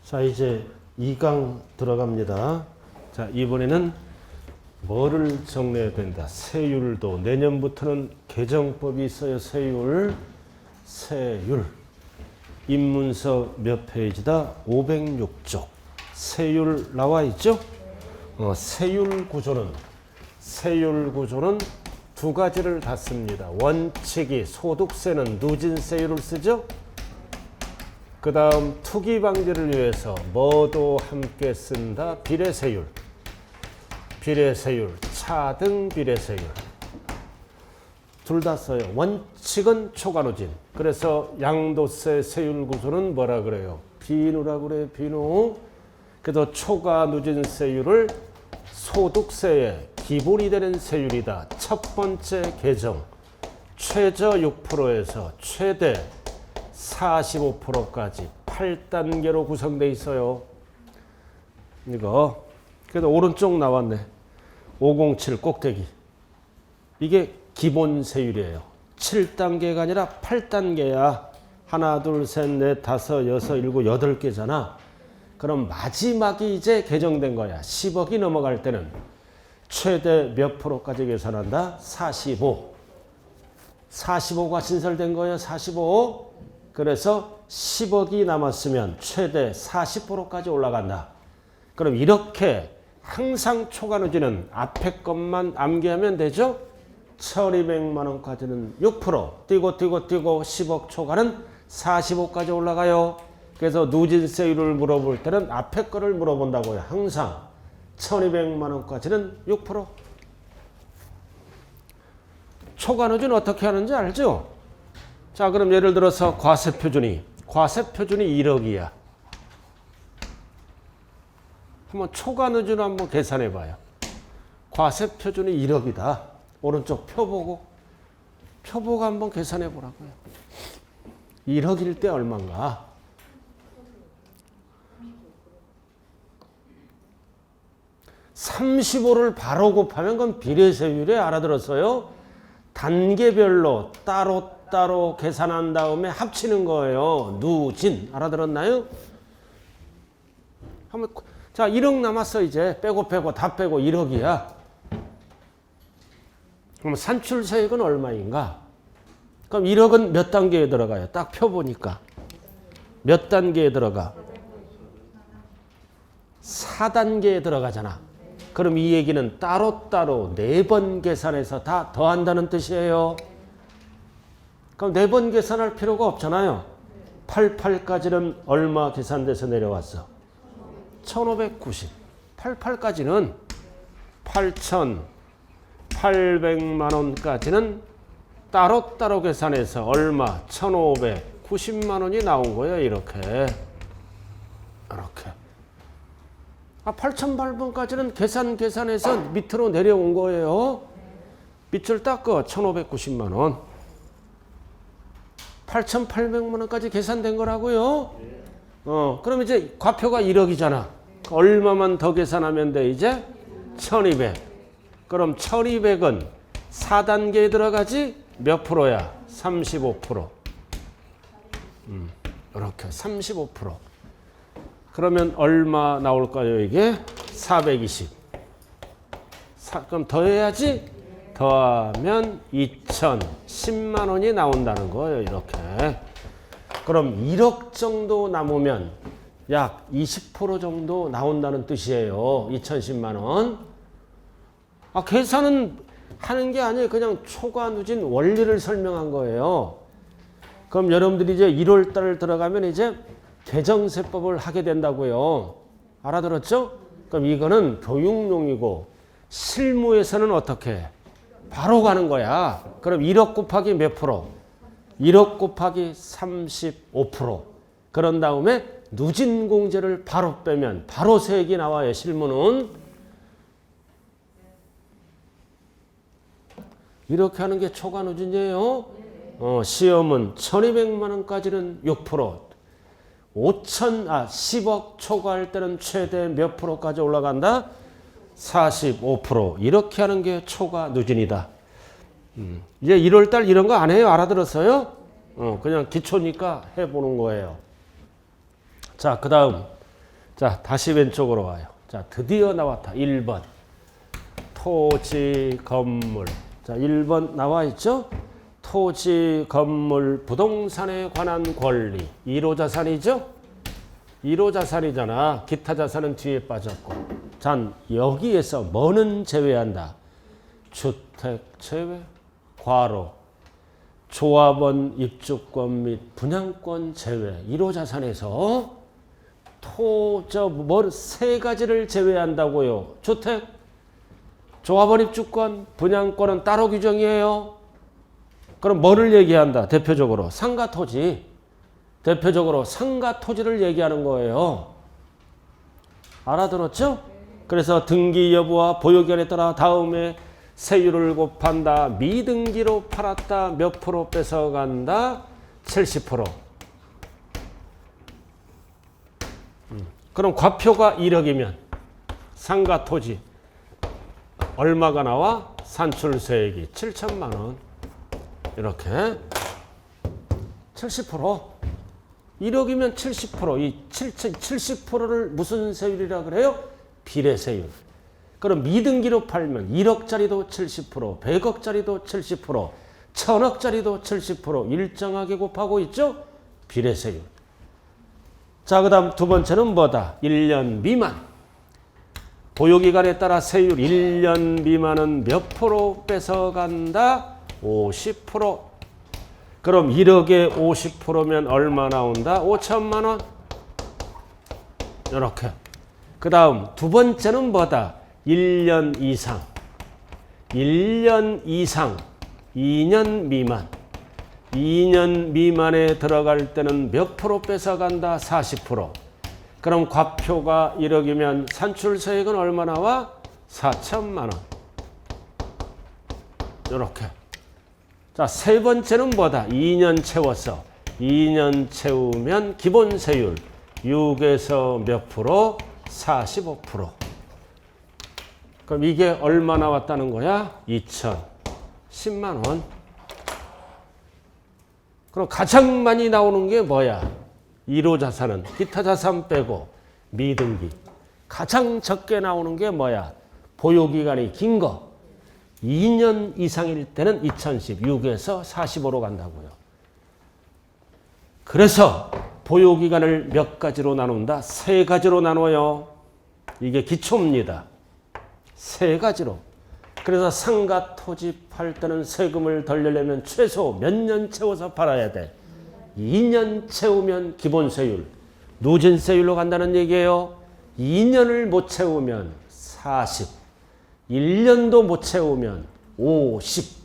자, 이제 2강 들어갑니다. 자, 이번에는 뭐를 정리해야 된다. 세율도 내년부터는 개정법이 있어요. 세율. 입문서 몇 페이지다? 506쪽. 세율 나와 있죠? 세율 구조는 두 가지를 다 씁니다. 원칙이 소득세는 누진세율을 쓰죠. 그 다음 투기 방지를 위해서 뭐도 함께 쓴다. 비례세율, 차등 비례세율 둘 다 써요. 원칙은 초과누진. 그래서 양도세 세율 구조는 뭐라 그래요? 비누라고 그래요. 비누. 그래서 초과누진세율을 소득세의 기본이 되는 세율이다. 첫 번째 개정. 최저 6%에서 최대 45%까지 8단계로 구성되어 있어요. 이거. 그래도 오른쪽 나왔네. 507 꼭대기. 이게 기본 세율이에요. 7단계가 아니라 8단계야. 하나, 둘, 셋, 넷, 다섯, 여섯, 일곱, 8개잖아. 그럼 마지막이 이제 개정된 거야. 10억이 넘어갈 때는 최대 몇 프로까지 계산한다? 45. 45가 신설된 거예요. 45. 그래서 10억이 남았으면 최대 40%까지 올라간다. 그럼 이렇게 항상 초과누진은 앞에 것만 암기하면 되죠? 1200만 원까지는 6%, 뛰고 10억 초과는 45까지 올라가요. 그래서 누진세율을 물어볼 때는 앞에 거를 물어본다고요. 항상 1200만 원까지는 6%. 초과누진 어떻게 하는지 알죠? 자, 그럼 예를 들어서 과세표준이 1억이야. 한번 초과누진을 한번 계산해 봐요. 과세표준이 1억이다. 오른쪽 표 보고 한번 계산해 보라고요. 1억일 때 얼마인가? (35를) 바로 곱하면 그건 비례세율에 알아들었어요? 단계별로 따로 계산한 다음에 합치는 거예요. 누진. 알아들었나요? 한번 자, 1억 남았어. 이제 빼고 다 빼고 1억이야. 그럼 산출세액은 얼마인가? 그럼 1억은 몇 단계에 들어가요? 딱 펴보니까 몇 단계에 들어가? 4단계에 들어가잖아. 그럼 이 얘기는 따로 4번 계산해서 다 더한다는 뜻이에요. 그럼 4번 계산할 필요가 없잖아요. 88까지는 얼마 계산돼서 내려왔어? 1590. 88까지는 8,800만 원까지는 따로 계산해서 얼마? 1590만 원이 나온 거예요. 이렇게. 8,800원까지는 계산해서 밑으로 내려온 거예요. 밑을 닦어 1590만 원. 8,800만 원까지 계산된 거라고요. 그럼 이제 과표가 1억이잖아. 얼마만 더 계산하면 돼? 이제 1200. 그럼 1200은 4단계에 들어가지? 몇 프로야? 35%. 이렇게 35%. 그러면 얼마 나올까요? 이게 420. 그럼 더해야지? 더하면 2,010만 원이 나온다는 거예요. 이렇게. 그럼 1억 정도 남으면 약 20% 정도 나온다는 뜻이에요. 2,010만 원. 계산은 하는 게 아니에요. 그냥 초과누진 원리를 설명한 거예요. 그럼 여러분들이 이제 1월 달 들어가면 이제 개정세법을 하게 된다고요. 알아들었죠? 그럼 이거는 교육용이고 실무에서는 어떻게? 바로 가는 거야. 그럼 1억 곱하기 몇 프로? 1억 곱하기 35%. 그런 다음에 누진공제를 바로 빼면 바로 세액이 나와요. 실무는. 이렇게 하는 게 초과누진이에요. 시험은 1200만 원까지는 6%. 10억 초과할 때는 최대 몇 프로까지 올라간다? 45%. 이렇게 하는 게 초과누진이다. 이제 1월달 이런 거 안 해요? 알아들었어요? 그냥 기초니까 해보는 거예요. 자, 그 다음 자, 다시 왼쪽으로 와요. 자, 드디어 나왔다. 1번. 토지, 건물. 자, 1번 나와 있죠? 토지, 건물, 부동산에 관한 권리. 1호 자산이죠? 1호 자산이잖아. 기타 자산은 뒤에 빠졌고. 자, 여기에서 뭐는 제외한다? 주택 제외, 괄호. 조합원 입주권 및 분양권 제외. 1호 자산에서 세 가지를 제외한다고요. 주택, 조합원 입주권, 분양권은 따로 규정이에요. 그럼 뭐를 얘기한다? 대표적으로 상가 토지. 대표적으로 상가 토지를 얘기하는 거예요. 알아들었죠? 그래서 등기 여부와 보유기간에 따라 다음에 세율을 곱한다. 미등기로 팔았다. 몇 프로 뺏어간다? 70%. 그럼 과표가 1억이면 상가 토지 얼마가 나와? 산출세액이 7천만 원. 이렇게 70%. 1억이면 70%. 이 70%를 무슨 세율이라 그래요? 비례세율. 그럼 미등기로 팔면 1억짜리도 70%, 100억짜리도 70%, 1000억짜리도 70% 일정하게 곱하고 있죠? 비례세율. 자, 그 다음 두 번째는 뭐다? 1년 미만. 보유기간에 따라 세율 1년 미만은 몇 프로 뺏어간다? 50%. 그럼 1억에 50%면 얼마 나온다? 5천만 원. 이렇게. 그 다음 두 번째는 뭐다? 1년 이상. 1년 이상. 2년 미만. 2년 미만에 들어갈 때는 몇 프로 뺏어간다? 40%. 그럼 과표가 1억이면 산출세액은 얼마 나와? 4천만 원. 이렇게. 자, 세 번째는 뭐다? 2년 채웠어. 2년 채우면 기본세율 6에서 몇 프로? 45%. 그럼 이게 얼마 나왔다는 거야? 2,010만 원. 그럼 가장 많이 나오는 게 뭐야? 1호 자산은 기타 자산 빼고 미등기. 가장 적게 나오는 게 뭐야? 보유기간이 긴 거. 2년 이상일 때는 2016에서 45로 간다고요. 그래서 보유기간을 몇 가지로 나눈다? 세 가지로 나눠요. 이게 기초입니다. 세 가지로. 그래서 상가 토지 팔 때는 세금을 덜 내려면 최소 몇 년 채워서 팔아야 돼? 2년 채우면 기본세율, 누진세율로 간다는 얘기예요. 2년을 못 채우면 40, 1년도 못 채우면 50.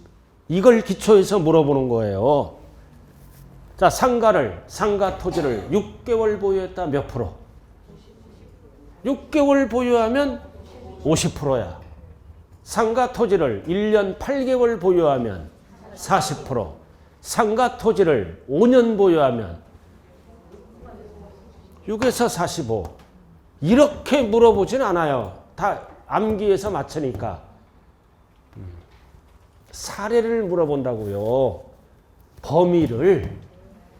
이걸 기초해서 물어보는 거예요. 자, 상가 토지를 6개월 보유했다. 몇 프로? 6개월 보유하면 50%야. 상가 토지를 1년 8개월 보유하면 40%. 상가 토지를 5년 보유하면 6에서 45. 이렇게 물어보진 않아요. 다 암기해서 맞추니까. 사례를 물어본다고요. 범위를.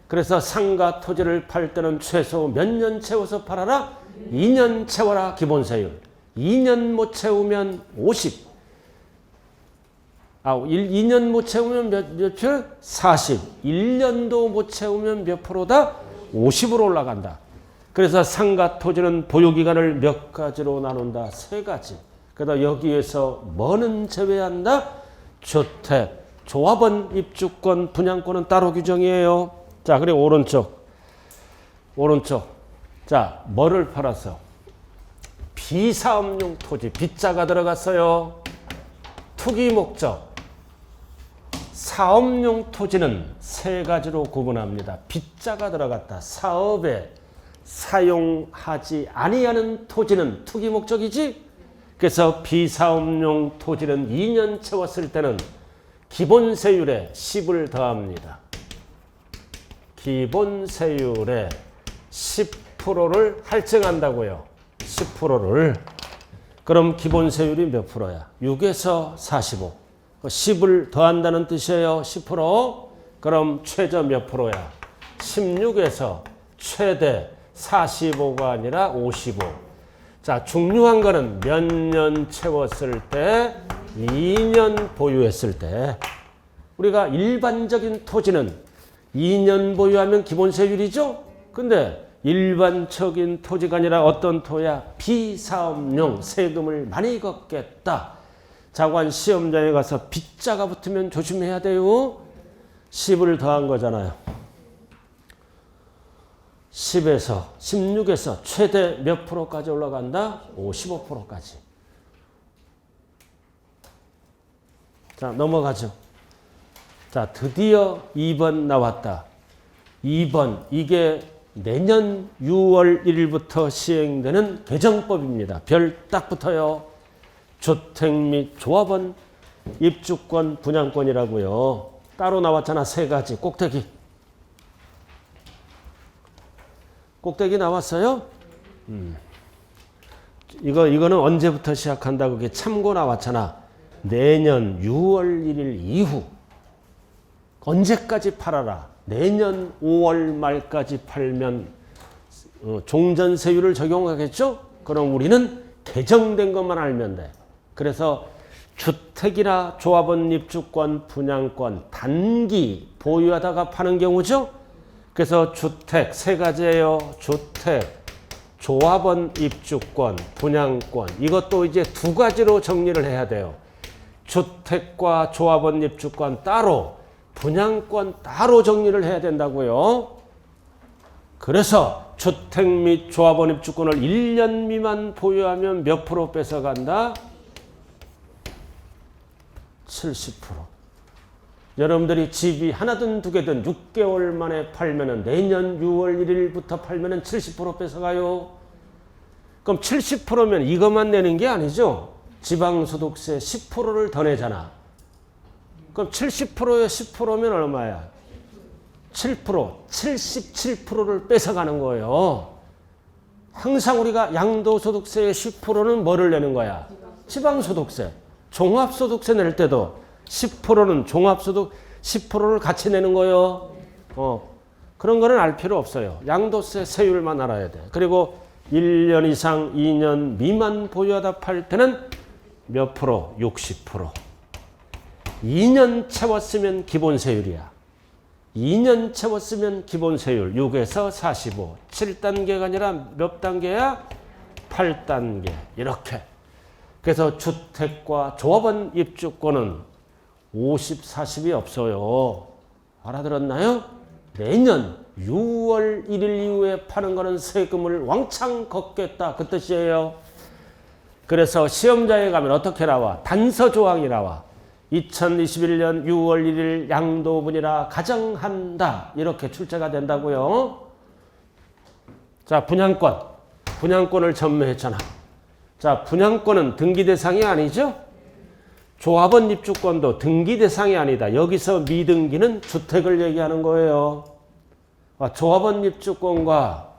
그래서 상가 토지를 팔 때는 최소 몇 년 채워서 팔아라? 2년 채워라. 기본세율. 2년 못 채우면 50. 2년 못 채우면 몇 표? 40. 1년도 못 채우면 몇 프로다? 50으로 올라간다. 그래서 상가 토지는 보유기간을 몇 가지로 나눈다? 세 가지. 그래서 여기에서 뭐는 제외한다? 주택, 조합원 입주권, 분양권은 따로 규정이에요. 자, 그리고 오른쪽. 자, 뭐를 팔았어? 비사업용 토지, 비자가 들어갔어요. 투기 목적. 사업용 토지는 세 가지로 구분합니다. 비자가 들어갔다. 사업에 사용하지 아니하는 토지는 투기 목적이지. 그래서 비사업용 토지는 2년 채웠을 때는 기본세율에 10을 더합니다. 기본세율에 10%를 할증한다고요. 10%를. 그럼 기본세율이 몇 프로야? 6에서 45. 10을 더한다는 뜻이에요. 10%. 그럼 최저 몇 프로야? 16에서 최대 45가 아니라 55. 자, 중요한 거는 몇 년 채웠을 때, 2년 보유했을 때. 우리가 일반적인 토지는 2년 보유하면 기본세율이죠? 근데 일반적인 토지가 아니라 어떤 토야? 비사업용 세금을 많이 걷겠다. 자관 시험장에 가서 빗자가 붙으면 조심해야 돼요. 10을 더한 거잖아요. 10에서 16에서 최대 몇 프로까지 올라간다? 55%까지. 자, 넘어가죠. 자, 드디어 2번 나왔다. 2번, 이게 내년 6월 1일부터 시행되는 개정법입니다. 별 딱 붙어요. 주택 및 조합원 입주권 분양권이라고요. 따로 나왔잖아. 세 가지. 꼭대기. 꼭대기 나왔어요? 이거는 언제부터 시작한다고 그게 참고 나왔잖아. 내년 6월 1일 이후. 언제까지 팔아라. 내년 5월 말까지 팔면 종전세율을 적용하겠죠? 그럼 우리는 개정된 것만 알면 돼. 그래서 주택이나 조합원 입주권, 분양권 단기 보유하다가 파는 경우죠. 그래서 주택 세 가지예요. 주택, 조합원 입주권, 분양권. 이것도 이제 두 가지로 정리를 해야 돼요. 주택과 조합원 입주권 따로, 분양권 따로 정리를 해야 된다고요. 그래서 주택 및 조합원 입주권을 1년 미만 보유하면 몇 프로 뺏어간다? 70%. 여러분들이 집이 하나든 두 개든 6개월 만에 팔면은 내년 6월 1일부터 팔면은 70% 뺏어가요. 그럼 70%면 이것만 내는 게 아니죠. 지방소득세 10%를 더 내잖아. 그럼 70%에 10%면 얼마야? 7%, 77%를 뺏어가는 거예요. 항상 우리가 양도소득세의 10%는 뭐를 내는 거야? 지방소득세. 종합소득세 낼 때도 10%는 종합소득 10%를 같이 내는 거예요. 그런 거는 알 필요 없어요. 양도세 세율만 알아야 돼. 그리고 1년 이상 2년 미만 보유하다 팔 때는 몇 프로? 60%. 2년 채웠으면 기본세율이야. 2년 채웠으면 기본세율 6에서 45. 7단계가 아니라 몇 단계야? 8단계. 이렇게. 그래서 주택과 조합원 입주권은 50, 40이 없어요. 알아들었나요? 내년 6월 1일 이후에 파는 거는 세금을 왕창 걷겠다. 그 뜻이에요. 그래서 시험장에 가면 어떻게 나와? 단서 조항이 나와. 2021년 6월 1일 양도분이라 가정한다. 이렇게 출제가 된다고요. 자, 분양권. 분양권을 전매했잖아. 자, 분양권은 등기 대상이 아니죠? 조합원 입주권도 등기 대상이 아니다. 여기서 미등기는 주택을 얘기하는 거예요. 조합원 입주권과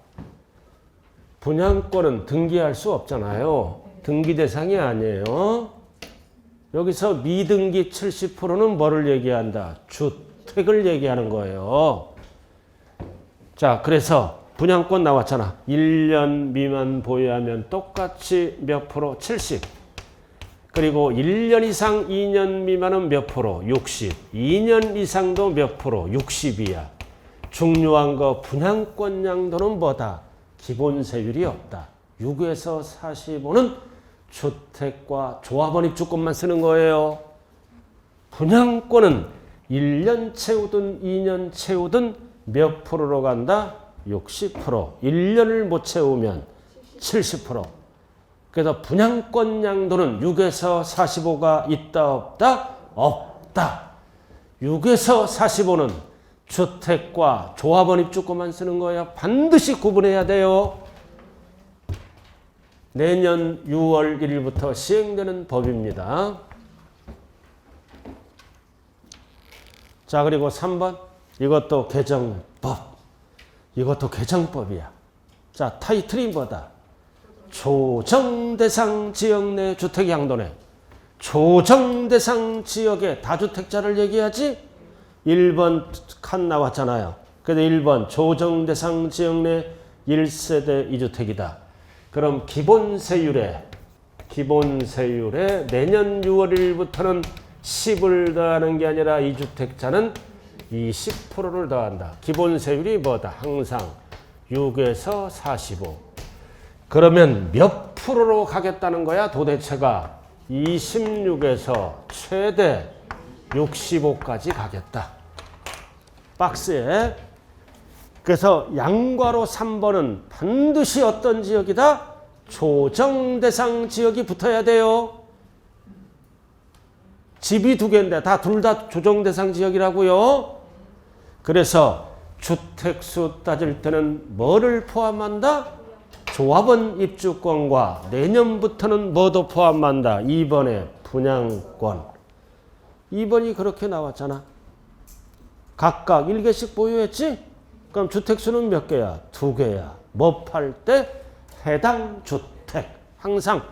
분양권은 등기할 수 없잖아요. 등기 대상이 아니에요. 여기서 미등기 70%는 뭐를 얘기한다? 주택을 얘기하는 거예요. 자, 그래서 분양권 나왔잖아. 1년 미만 보유하면 똑같이 몇 프로? 70. 그리고 1년 이상 2년 미만은 몇 프로? 60. 2년 이상도 몇 프로? 60이야. 중요한 거 분양권 양도는 뭐다? 기본세율이 없다. 6에서 45는 주택과 조합원 입주권만 쓰는 거예요. 분양권은 1년 채우든 2년 채우든 몇 프로로 간다? 60%. 1년을 못 채우면 70%. 그래서 분양권 양도는 6에서 45가 있다 없다? 없다. 6에서 45는 주택과 조합원 입주권만 쓰는 거예요. 반드시 구분해야 돼요. 내년 6월 1일부터 시행되는 법입니다. 자, 그리고 3번. 이것도 개정법. 이것도 개정법이야. 자, 타이틀이 뭐다? 조정대상 지역 내 주택 양도네. 조정대상 지역의 다주택자를 얘기하지? 1번 칸 나왔잖아요. 그래서 1번 조정대상 지역 내 1세대 2주택이다. 그럼 기본세율에 내년 6월 1일부터는 10을 더하는 게 아니라 2주택자는 20%를 더한다. 기본세율이 뭐다? 항상 6에서 45. 그러면 몇 프로로 가겠다는 거야? 도대체가 26에서 최대 65까지 가겠다. 박스에. 그래서 양괄호 3번은 반드시 어떤 지역이다? 조정대상 지역이 붙어야 돼요. 집이 두 개인데 둘 다 조정대상 지역이라고요. 그래서 주택수 따질 때는 뭐를 포함한다? 조합원 입주권과 내년부터는 뭐도 포함한다? 2번에 분양권. 2번이 그렇게 나왔잖아. 각각 1개씩 보유했지? 그럼 주택수는 몇 개야? 2개야. 뭐 팔 때? 해당 주택. 항상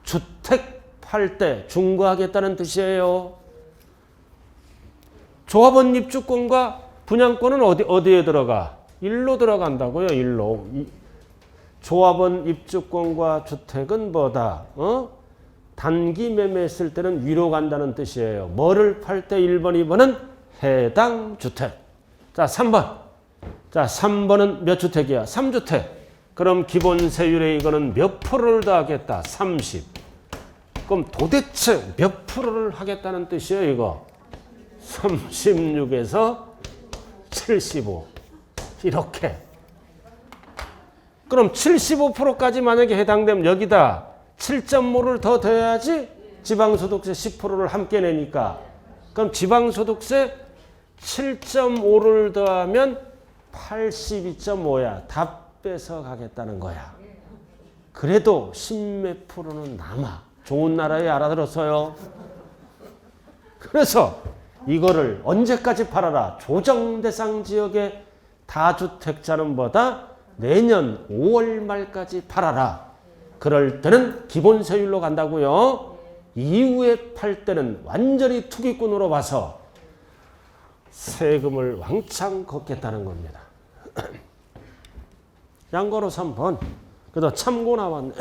주택 팔 때 중과하겠다는 뜻이에요. 조합원 입주권과 분양권은 어디에 들어가? 1로 들어간다고요. 1로. 조합원 입주권과 주택은 뭐다? 단기 매매했을 때는 위로 간다는 뜻이에요. 뭐를 팔 때 1번, 2번은 해당 주택. 자, 3번. 자, 3번은 몇 주택이야? 3주택. 그럼 기본세율에 이거는 몇 프로를 더하겠다? 30. 그럼 도대체 몇 프로를 하겠다는 뜻이에요, 이거? 36에서 75. 이렇게. 그럼 75%까지 만약에 해당되면 여기다 7.5를 더 더해야지 지방소득세 10%를 함께 내니까. 그럼 지방소득세 7.5를 더하면 82.5야. 다 뺏어 가겠다는 거야. 그래도 10몇 프로는 남아. 좋은 나라에 알아들었어요. 그래서 이거를 언제까지 팔아라? 조정대상 지역의 다주택자는 뭐다? 내년 5월 말까지 팔아라. 그럴 때는 기본세율로 간다고요. 이후에 팔 때는 완전히 투기꾼으로 봐서 세금을 왕창 걷겠다는 겁니다. 양괄호 3번. 그래도 참고 나왔네.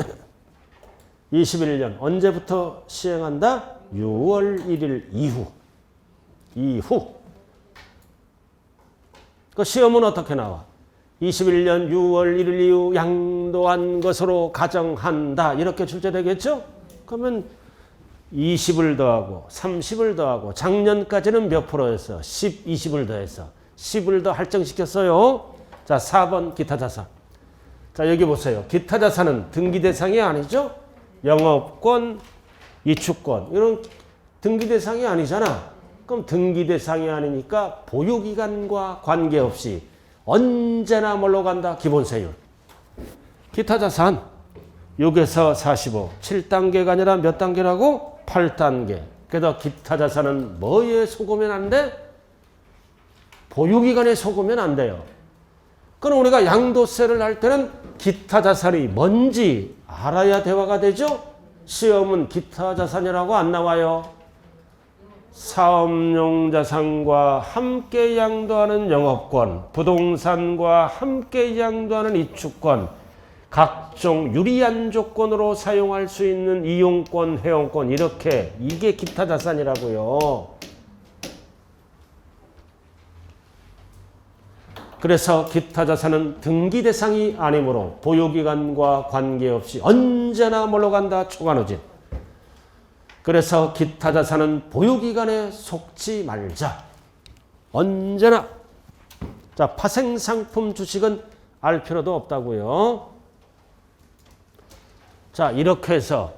21년 언제부터 시행한다? 6월 1일 이후. 그 시험은 어떻게 나와? 21년 6월 1일 이후 양도한 것으로 가정한다. 이렇게 출제되겠죠? 그러면 20을 더하고 30을 더하고 작년까지는 몇 프로였어? 10, 20을 더해서 10을 더 할증시켰어요. 자, 4번 기타자산. 자, 여기 보세요. 기타자산은 등기대상이 아니죠? 영업권, 이축권 이런 등기대상이 아니잖아. 그럼 등기대상이 아니니까 보유기간과 관계없이 언제나 뭘로 간다? 기본세율. 기타자산 6에서 45. 7단계가 아니라 몇 단계라고? 8단계. 그래서 기타자산은 뭐에 속으면 안 돼? 보유기간에 속으면 안 돼요. 그럼 우리가 양도세를 할 때는 기타자산이 뭔지 알아야 대화가 되죠? 시험은 기타자산이라고 안 나와요. 사업용 자산과 함께 양도하는 영업권, 부동산과 함께 양도하는 이축권, 각종 유리한 조건으로 사용할 수 있는 이용권, 회원권 이렇게 이게 기타자산이라고요. 그래서 기타자산은 등기대상이 아니므로 보유기간과 관계없이 언제나 뭘로 간다? 초과누진. 그래서 기타자산은 보유기간에 속지 말자. 언제나. 자, 파생상품 주식은 알 필요도 없다고요. 자, 이렇게 해서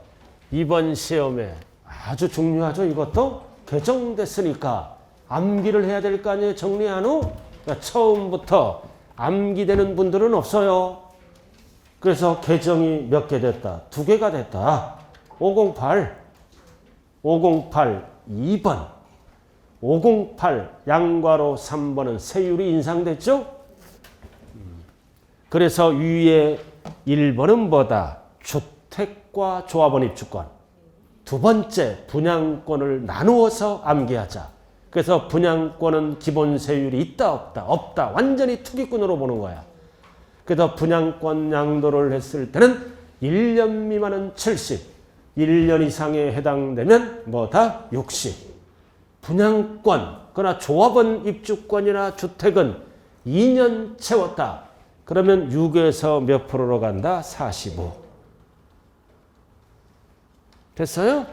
이번 시험에 아주 중요하죠. 이것도 개정됐으니까 암기를 해야 될 거 아니에요. 정리한 후. 그러니까 처음부터 암기되는 분들은 없어요. 그래서 개정이 몇 개 됐다? 2개가 됐다. 508, 2번, 508 양괄호 3번은 세율이 인상됐죠? 그래서 위에 1번은 뭐다? 주택과 조합원 입주권. 두 번째 분양권을 나누어서 암기하자. 그래서 분양권은 기본세율이 있다 없다? 없다. 완전히 투기꾼으로 보는 거야. 그래서 분양권 양도를 했을 때는 1년 미만은 70, 1년 이상에 해당되면 뭐다? 60. 분양권, 그러나 조합원 입주권이나 주택은 2년 채웠다. 그러면 6에서 몇 프로로 간다? 45. 됐어요?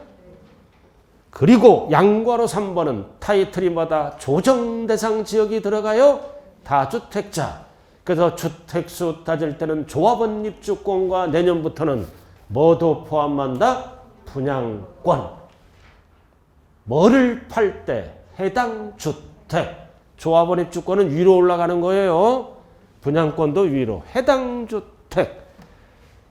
그리고 양과로 3번은 타이틀이마다 조정대상 지역이 들어가요. 다주택자. 그래서 주택수 따질 때는 조합원 입주권과 내년부터는 뭐도 포함한다? 분양권. 뭐를 팔 때? 해당 주택. 조합원 입주권은 위로 올라가는 거예요. 분양권도 위로. 해당 주택.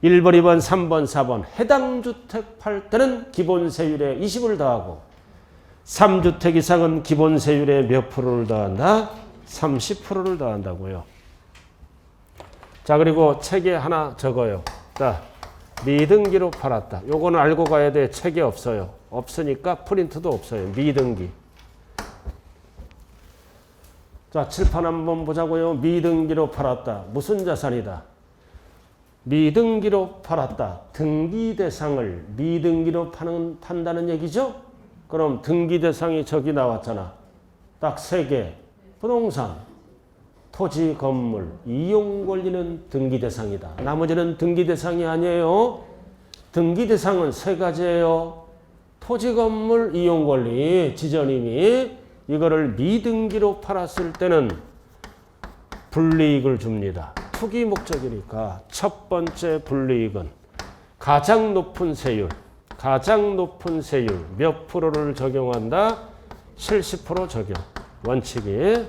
1번, 2번, 3번, 4번. 해당 주택 팔 때는 기본세율에 20을 더하고 3주택 이상은 기본세율에 몇 프로를 더한다? 30%를 더한다고요. 자, 그리고 책에 하나 적어요. 자, 미등기로 팔았다. 요거는 알고 가야 돼. 책에 없어요. 없으니까 프린트도 없어요. 미등기. 자, 칠판 한번 보자고요. 미등기로 팔았다. 무슨 자산이다? 미등기로 팔았다. 등기 대상을 미등기로 판다는 얘기죠? 그럼 등기 대상이 저기 나왔잖아. 딱 3개. 부동산, 토지, 건물, 이용 권리는 등기 대상이다. 나머지는 등기 대상이 아니에요. 등기 대상은 3가지예요. 토지, 건물, 이용 권리, 지전임이 이거를 미등기로 팔았을 때는 불이익을 줍니다. 투기 목적이니까 첫 번째 불이익은 가장 높은 세율 몇 프로를 적용한다? 70% 적용. 원칙이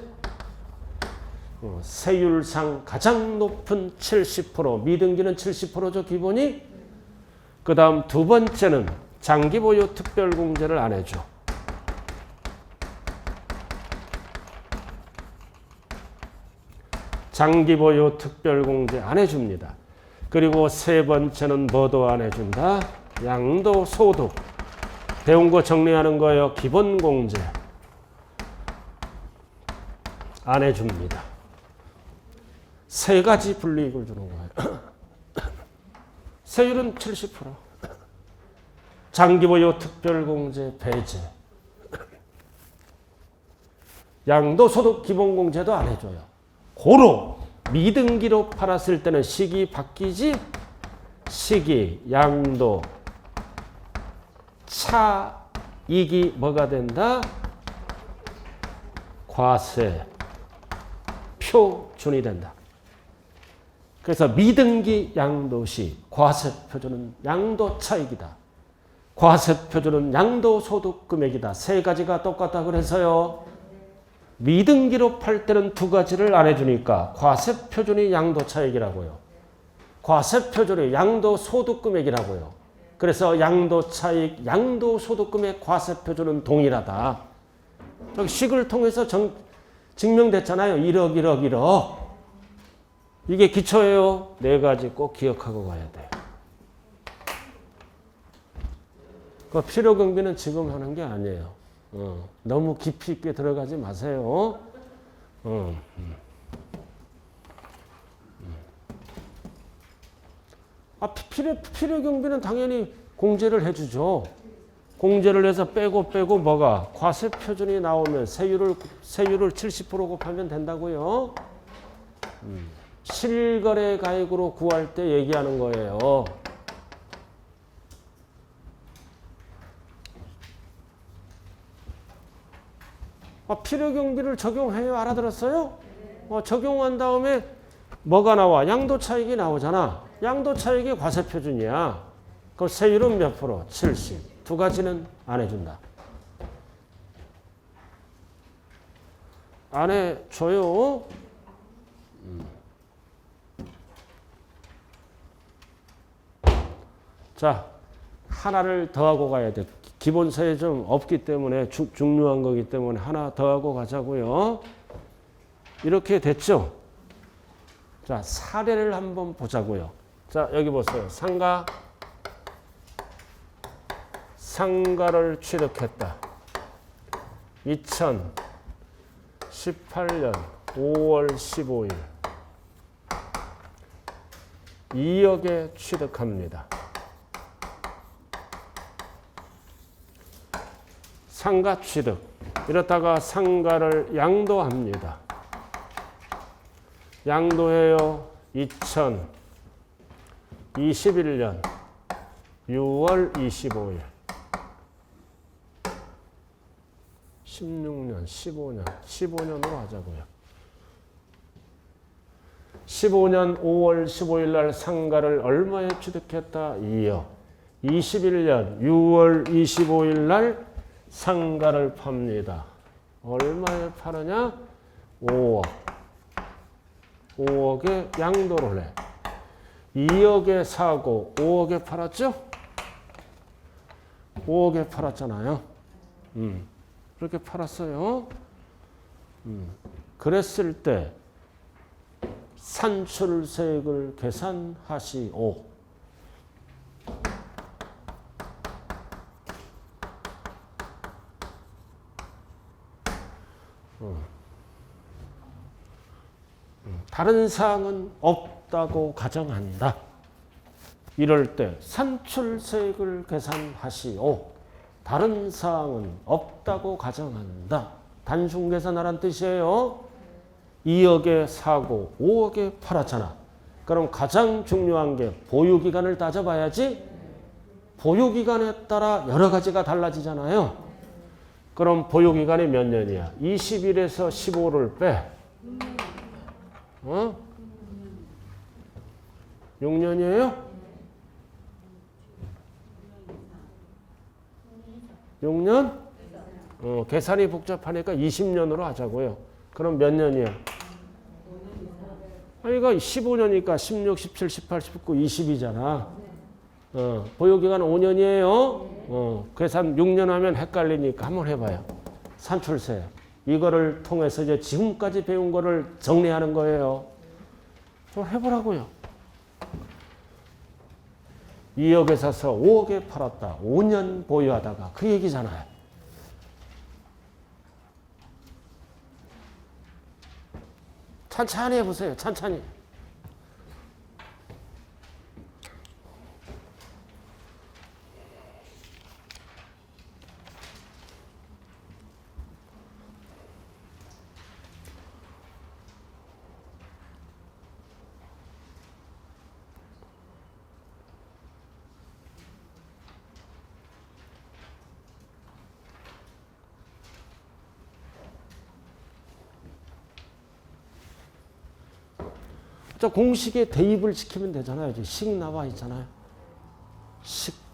세율상 가장 높은 70%, 미등기는 70%죠, 기본이. 그 다음 두 번째는 장기보유 특별공제를 안 해줘. 장기보유 특별공제 안 해줍니다. 그리고 세 번째는 뭐도 안 해준다? 양도소득. 배운 거 정리하는 거예요. 기본공제 안 해줍니다. 3가지 불이익을 주는 거예요. 세율은 70%. 장기보유 특별공제 배제. 양도소득 기본공제도 안 해줘요. 고로 미등기로 팔았을 때는 시기 바뀌지? 시기, 양도, 차익이 뭐가 된다? 과세, 표준이 된다. 그래서 미등기 양도시 과세 표준은 양도 차익이다. 과세 표준은 양도 소득 금액이다. 3가지가 똑같다 그래서요. 미등기로 팔 때는 2가지를 안 해주니까 과세 표준이 양도 차익이라고요. 과세 표준이 양도 소득 금액이라고요. 그래서 양도 차익, 양도 소득 금액, 과세 표준은 동일하다. 여기 식을 통해서 증명됐잖아요. 1억, 1억, 1억. 이게 기초예요. 4가지 꼭 기억하고 가야 돼. 그 필요경비는 지금 하는 게 아니에요. 너무 깊이 있게 들어가지 마세요. 필요경비는 당연히 공제를 해주죠. 공제를 해서 빼고 뭐가? 과세 표준이 나오면 세율을 70% 곱하면 된다고요. 실거래 가액으로 구할 때 얘기하는 거예요. 필요경비를 적용해요. 알아들었어요? 적용한 다음에 뭐가 나와? 양도차익이 나오잖아. 양도차익이 과세표준이야. 그럼 세율은 몇 프로? 70. 2가지는 안 해준다. 안 해줘요. 자, 하나를 더하고 가야 돼. 기본서에 좀 없기 때문에 중요한 거기 때문에 하나 더하고 가자고요. 이렇게 됐죠? 자, 사례를 한번 보자고요. 자, 여기 보세요. 상가를 취득했다. 2018년 5월 15일. 2억에 취득합니다. 상가 취득. 이렇다가 상가를 양도합니다. 양도해요. 2021년 6월 25일. 16년, 15년으로 하자고요. 15년 5월 15일 날 상가를 얼마에 취득했다? 2억. 21년 6월 25일 날 상가를 팝니다. 얼마에 파느냐? 5억. 5억에 양도를 해. 2억에 사고 5억에 팔았죠? 5억에 팔았잖아요. 그렇게 팔았어요. 그랬을 때 산출세액을 계산하시오. 다른 사항은 없다고 가정한다. 이럴 때 산출세액을 계산하시오. 다른 사항은 없다고 가정한다. 단순 계산하란 뜻이에요. 2억에 사고 5억에 팔았잖아. 그럼 가장 중요한 게 보유기간을 따져봐야지. 보유기간에 따라 여러 가지가 달라지잖아요. 그럼 보유기간이 몇 년이야? 21에서 15를 빼. 6년이에요? 6년? 계산이 복잡하니까 20년으로 하자고요. 그럼 몇 년이야? 이거 15년이니까 16, 17, 18, 19, 20이잖아. 보유기간 5년이에요. 계산 6년 하면 헷갈리니까 한번 해봐요. 산출세. 이거를 통해서 이제 지금까지 배운 거를 정리하는 거예요. 좀 해보라고요. 2억에 사서 5억에 팔았다. 5년 보유하다가 그 얘기잖아요. 천천히 해보세요. 천천히. 저 공식에 대입을 시키면 되잖아요. 식 나와 있잖아요. 식.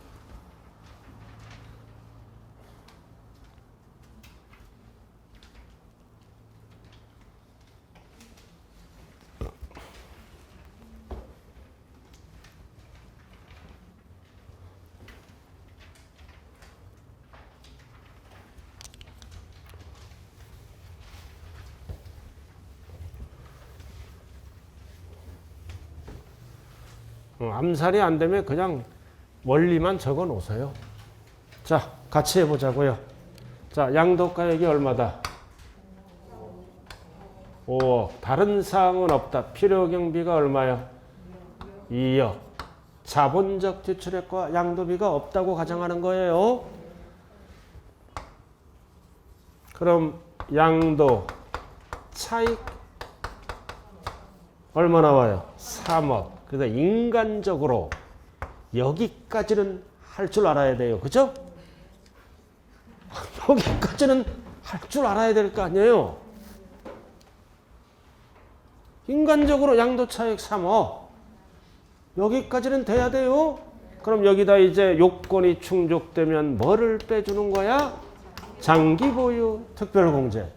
암살이 안 되면 그냥 원리만 적어 놓으세요. 자, 같이 해보자고요. 자, 양도가액이 얼마다? 5억. 다른 사항은 없다. 필요경비가 얼마야? 2억. 자본적 지출액과 양도비가 없다고 가정하는 거예요. 그럼 양도 차익 얼마 나와요? 3억. 그래서 인간적으로 여기까지는 할 줄 알아야 돼요. 그죠? 여기까지는 할 줄 알아야 될 거 아니에요. 인간적으로 양도차익 3억. 여기까지는 돼야 돼요. 그럼 여기다 이제 요건이 충족되면 뭐를 빼주는 거야? 장기보유 특별공제.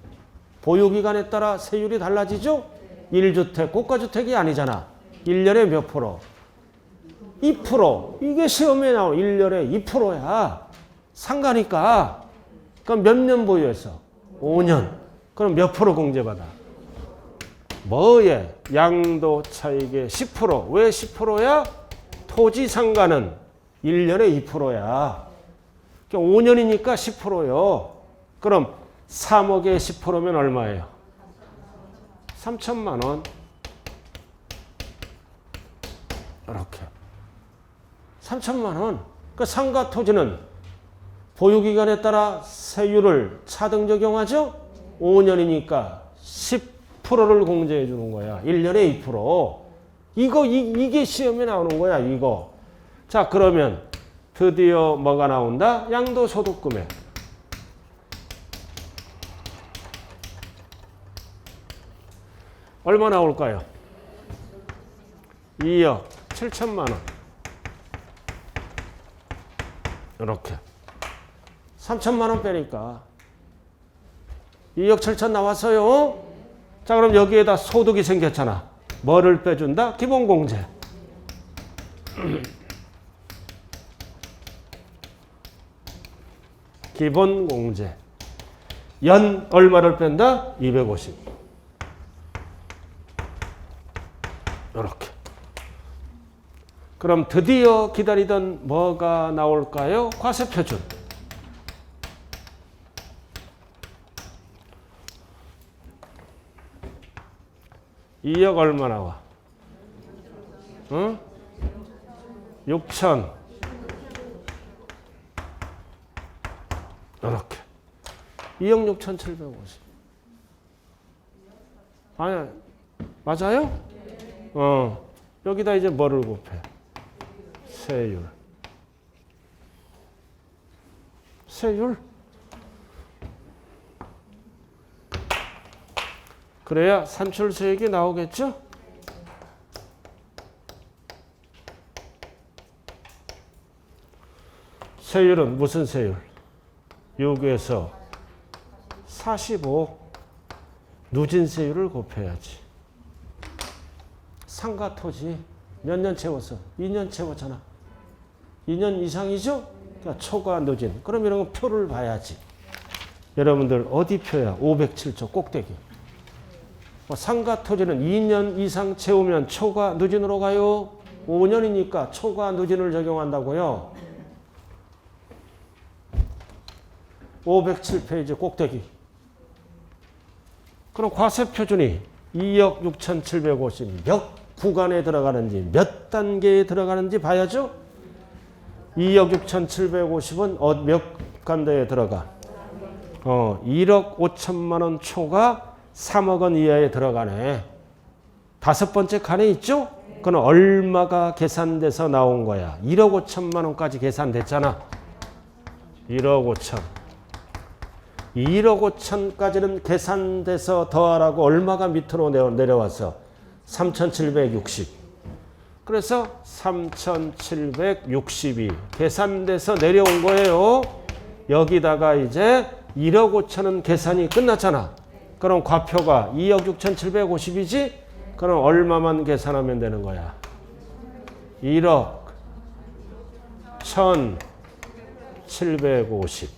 보유기간에 따라 세율이 달라지죠? 1주택, 고가주택이 아니잖아. 1년에 몇 프로? 2%. 이게 시험에 나온 1년에 2%야. 상가니까. 그럼 몇 년 보유했어? 5년. 그럼 몇 프로 공제받아? 뭐에? 양도 차익의 10%. 왜 10%야? 토지 상가는 1년에 2%야. 5년이니까 10%요. 그럼 3억에 10%면 얼마예요? 3천만 원. 이렇게. 3천만 원. 그 상가 토지는 보유기간에 따라 세율을 차등 적용하죠? 5년이니까 10%를 공제해 주는 거야. 1년에 2%. 이게 시험에 나오는 거야, 이거. 자, 그러면 드디어 뭐가 나온다? 양도소득금액. 얼마 나올까요? 2억 7천만 원. 이렇게. 3천만 원 빼니까 2억 7천 나왔어요. 자, 그럼 여기에다 소득이 생겼잖아. 뭐를 빼준다? 기본공제. 기본공제. 연 얼마를 뺀다? 250. 이렇게. 그럼 드디어 기다리던 뭐가 나올까요? 과세표준. (2억) 얼마 나와? 응? 6천. 이렇게. 2억 6,750. 아니, 맞아요? 여기다 이제 뭐를 곱해? 세율. 세율? 그래야 산출수익이 나오겠죠? 세율은 무슨 세율? 6에서 45 누진세율을 곱해야지. 상가 토지 몇 년 채웠어? 2년 채웠잖아. 2년 이상이죠? 그러니까 초과 누진. 그럼 이런 거 표를 봐야지. 여러분들 어디 표야? 507조 꼭대기. 상가 토지는 2년 이상 채우면 초과 누진으로 가요. 5년이니까 초과 누진을 적용한다고요. 507페이지 꼭대기. 그럼 과세표준이 2억 6,750 몇 구간에 들어가는지 몇 단계에 들어가는지 봐야죠. 2억 6,750은 몇 간대에 들어가? 1억 5천만 원 초과 3억 원 이하에 들어가네. 다섯 번째 칸에 있죠? 그건 얼마가 계산돼서 나온 거야? 1억 5천만 원까지 계산됐잖아. 1억 5천. 1억 5천까지는 계산돼서 더하라고 얼마가 밑으로 내려왔어? 3,760. 그래서 3,760이 계산돼서 내려온 거예요. 여기다가 이제 1억 5천은 계산이 끝났잖아. 그럼 과표가 2억 6,750이지? 그럼 얼마만 계산하면 되는 거야? 1억 1,750.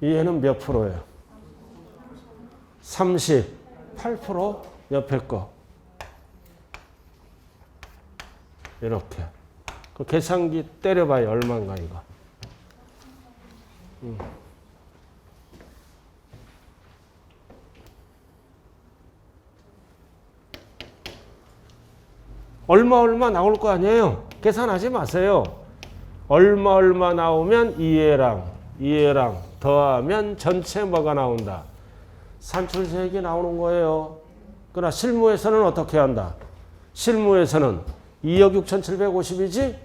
얘는 몇 프로예요? 38%? 옆에 거. 이렇게. 그 계산기 때려봐요. 얼마인가 이거. 얼마 나올 거 아니에요? 계산하지 마세요. 얼마 나오면 이해랑 더하면 전체 뭐가 나온다? 산출세액이 나오는 거예요. 그러나 실무에서는 어떻게 한다? 실무에서는 2억 6,750이지?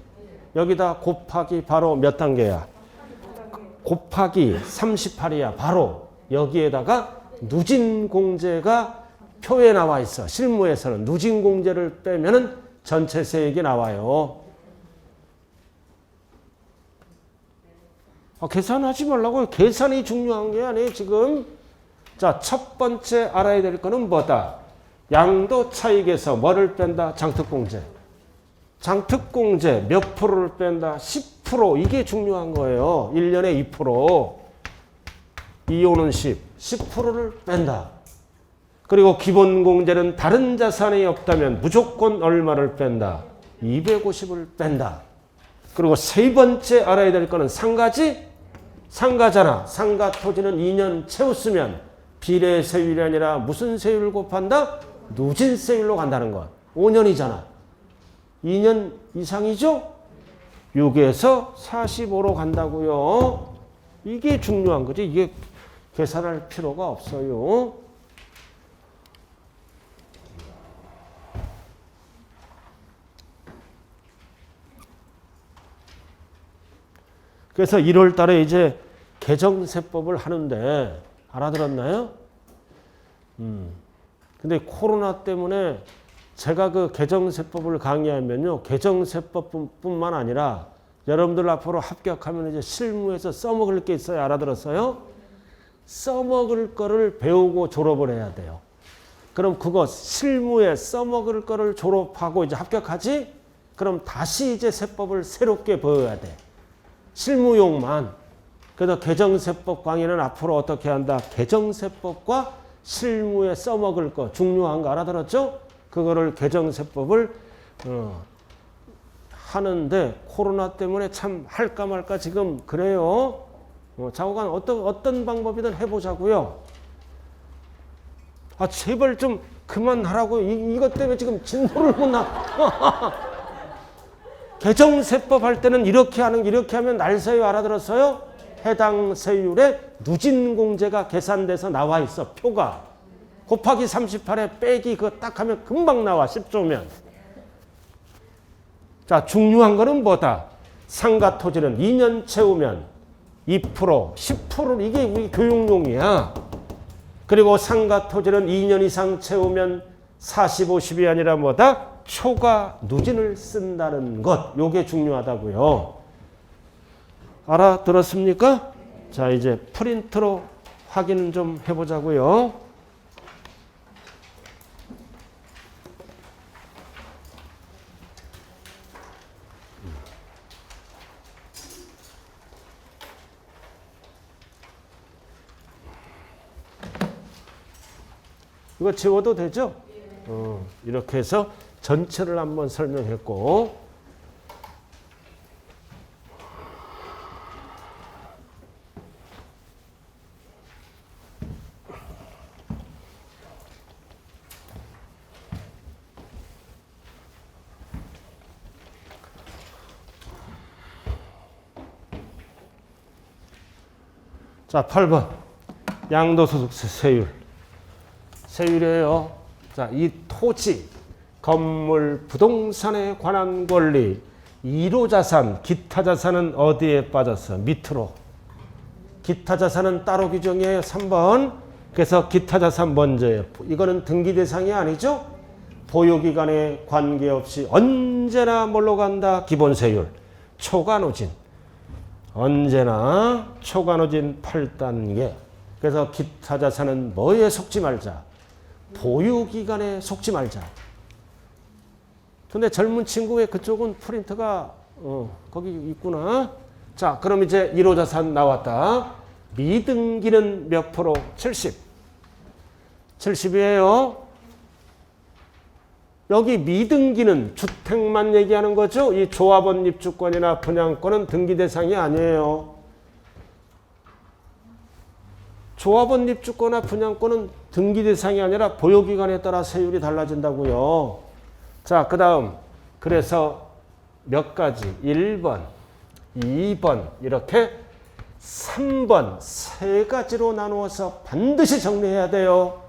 여기다 곱하기 바로 몇 단계야? 곱하기 38이야. 바로 여기에다가 누진공제가 표에 나와 있어. 실무에서는 누진공제를 빼면은 전체 세액이 나와요. 계산하지 말라고. 계산이 중요한 게 아니에요, 지금. 자, 첫 번째 알아야 될 거는 뭐다? 양도 차익에서 뭐를 뺀다? 장특공제. 장특공제 몇 프로를 뺀다? 10%. 이게 중요한 거예요. 1년에 2%. 2호는 10%를 뺀다. 그리고 기본공제는 다른 자산이 없다면 무조건 얼마를 뺀다? 250을 뺀다. 그리고 세 번째 알아야 될 거는 상가지? 상가잖아. 상가 토지는 2년 채웠으면 비례세율이 아니라 무슨 세율을 곱한다? 누진세율로 간다는 것. 5년이잖아. 2년 이상이죠? 6에서 45로 간다고요. 이게 중요한 거지. 이게 계산할 필요가 없어요. 그래서 1월 달에 이제 개정세법을 하는데 알아들었나요? 근데 코로나 때문에 제가 그 개정세법을 강의하면요. 개정세법뿐만 아니라 여러분들 앞으로 합격하면 이제 실무에서 써먹을 게 있어요. 알아들었어요? 써먹을 거를 배우고 졸업을 해야 돼요. 그럼 그거 실무에 써먹을 거를 졸업하고 이제 합격하지? 그럼 다시 이제 세법을 새롭게 배워야 돼. 실무용만. 그래서 개정세법 강의는 앞으로 어떻게 한다? 개정세법과 실무에 써먹을 거 중요한 거 알아들었죠? 그거를 개정세법을 하는데 코로나 때문에 참 할까 말까 지금 그래요. 좌우간 어떤 방법이든 해보자고요. 아 제발 좀 그만하라고. 이것 때문에 지금 진도를 못 나. 개정세법 할 때는 이렇게 하면 날세요. 알아들었어요? 해당 세율에 누진공제가 계산돼서 나와 있어. 표가. 곱하기 38에 빼기 그거 딱 하면 금방 나와. 10조면. 자, 중요한 거는 뭐다? 상가 토지는 2년 채우면 2%, 10%를 이게 우리 교육용이야. 그리고 상가 토지는 2년 이상 채우면 40, 50이 아니라 뭐다? 초과 누진을 쓴다는 것. 요게 중요하다고요. 알아들었습니까? 자, 이제 프린트로 확인 좀 해보자고요. 이거 지워도 되죠? 이렇게 해서 전체를 한번 설명했고, 자, 8번 양도소득세 세율. 세율이에요. 자, 이 토지, 건물, 부동산에 관한 권리, 1호 자산, 기타 자산은 어디에 빠졌어? 밑으로. 기타 자산은 따로 규정이에요. 3번. 그래서 기타 자산 먼저예요. 이거는 등기 대상이 아니죠? 보유기간에 관계없이 언제나 뭘로 간다? 기본세율. 초과누진. 언제나 초과누진 8단계. 그래서 기타 자산은 뭐에 속지 말자? 보유기간에 속지 말자. 근데 젊은 친구 왜 그쪽은 프린트가 거기 있구나. 자, 그럼 이제 1호 자산 나왔다. 미등기는 몇 프로? 70. 70이에요. 여기 미등기는 주택만 얘기하는 거죠. 이 조합원 입주권이나 분양권은 등기 대상이 아니에요. 조합원 입주권이나 분양권은 등기 대상이 아니라 보유기간에 따라 세율이 달라진다고요. 자, 그 다음 그래서 몇 가지? 1번, 2번 이렇게 3번 세 가지로 나누어서 반드시 정리해야 돼요.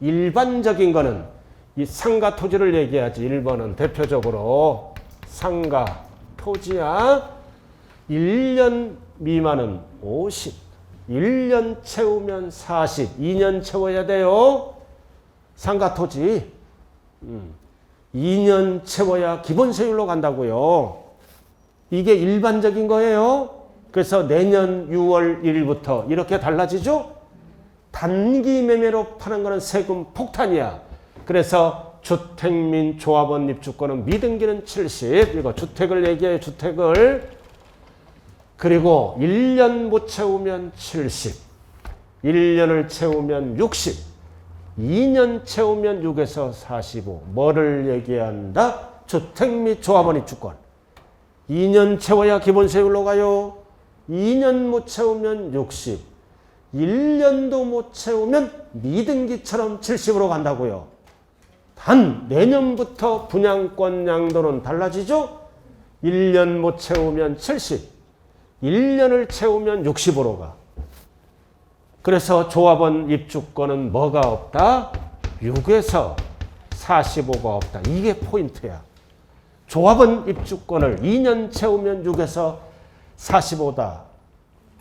일반적인 거는 이 상가 토지를 얘기하지. 1번은 대표적으로 상가 토지야. 1년 미만은 50, 1년 채우면 40, 2년 채워야 돼요. 상가 토지 2년 채워야 기본세율로 간다고요. 이게 일반적인 거예요. 그래서 내년 6월 1일부터 이렇게 달라지죠. 단기 매매로 파는 거는 세금 폭탄이야. 그래서 주택 및 조합원 입주권은 미등기는 70. 이거 주택을 얘기해요. 주택을. 그리고 1년 못 채우면 70. 1년을 채우면 60. 2년 채우면 6에서 45. 뭐를 얘기한다? 주택 및 조합원 입주권. 2년 채워야 기본세율로 가요. 2년 못 채우면 60. 1년도 못 채우면 미등기처럼 70으로 간다고요. 단 내년부터 분양권 양도는 달라지죠. 1년 못 채우면 70, 1년을 채우면 65로 가. 그래서 조합원 입주권은 뭐가 없다? 6에서 45가 없다. 이게 포인트야. 조합원 입주권을 2년 채우면 6에서 45다.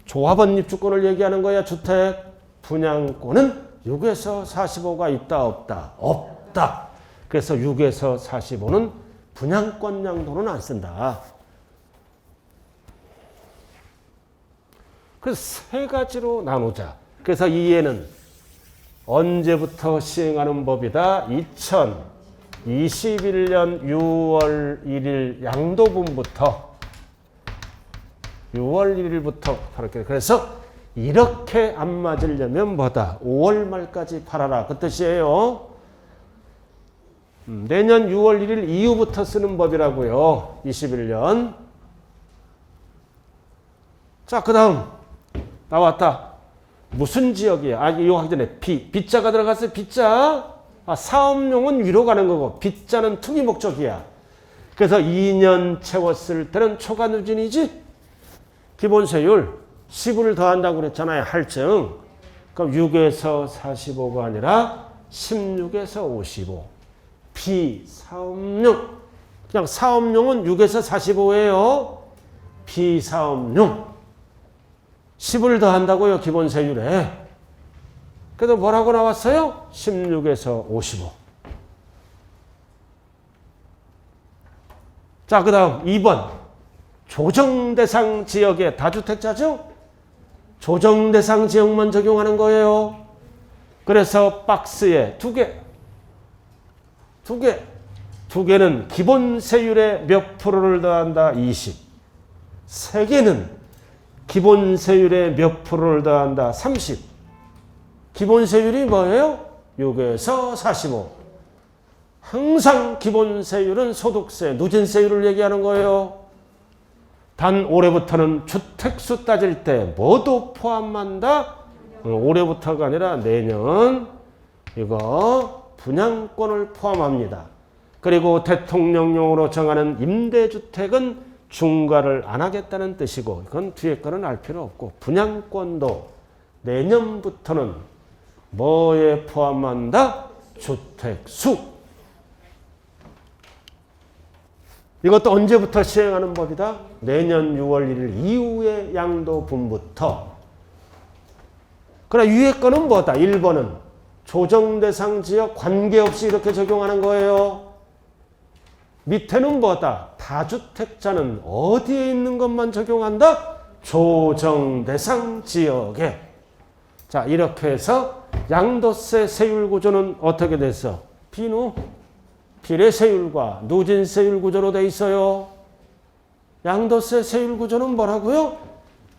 조합원 입주권을 얘기하는 거야. 주택 분양권은 6에서 45가 있다 없다? 없다. 그래서 6에서 45는 분양권 양도는 안 쓴다. 그래서 세 가지로 나누자. 그래서 이 예는 언제부터 시행하는 법이다? 2021년 6월 1일 양도분부터 6월 1일부터 팔았게. 그래서 이렇게 안 맞으려면 뭐다? 5월 말까지 팔아라. 그 뜻이에요. 내년 6월 1일 이후부터 쓰는 법이라고요. 21년. 자, 그 다음 나왔다. 무슨 지역이야? 이거 하기 전에 빗자가 들어갔어요. 빗자. 사업용은 위로 가는 거고 빗자는 투기 목적이야. 그래서 2년 채웠을 때는 초과 누진이지. 기본세율 10을 더한다고 그랬잖아요. 할증. 그럼 6에서 45가 아니라 16에서 55. 비사업용. 그냥 사업용은 6에서 45예요. 비사업용. 10을 더한다고요. 기본세율에. 그래도 뭐라고 나왔어요? 16에서 55. 자, 그 다음 2번. 조정대상 지역의 다주택자죠? 조정대상 지역만 적용하는 거예요. 그래서 박스에 두 개는 기본세율의 몇 프로를 더한다? 20. 세 개는 기본세율의 몇 프로를 더한다? 30. 기본세율이 뭐예요? 6에서 45. 항상 기본세율은 소득세, 누진세율을 얘기하는 거예요. 단 올해부터는 주택수 따질 때 뭐도 포함한다? 올해부터가 아니라 내년 이거 분양권을 포함합니다. 그리고 대통령령으로 정하는 임대주택은 중과를 안 하겠다는 뜻이고 그건 뒤에 거는 알 필요 없고 분양권도 내년부터는 뭐에 포함한다? 주택수. 이것도 언제부터 시행하는 법이다? 내년 6월 1일 이후의 양도분부터. 그러나 위에 거는 뭐다? 1번은 조정대상 지역 관계없이 이렇게 적용하는 거예요. 밑에는 뭐다? 다주택자는 어디에 있는 것만 적용한다? 조정대상 지역에. 자, 이렇게 해서 양도세 세율 구조는 어떻게 됐어? 비례세율과 누진세율 구조로 돼 있어요. 양도세 세율 구조는 뭐라고요?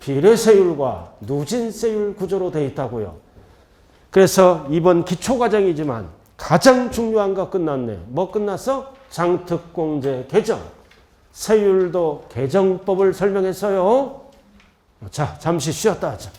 비례세율과 누진세율 구조로 돼 있다고요. 그래서 이번 기초과정이지만 가장 중요한 거 끝났네요. 뭐 끝났어? 장특공제 개정. 세율도 개정법을 설명했어요. 자, 잠시 쉬었다 하자.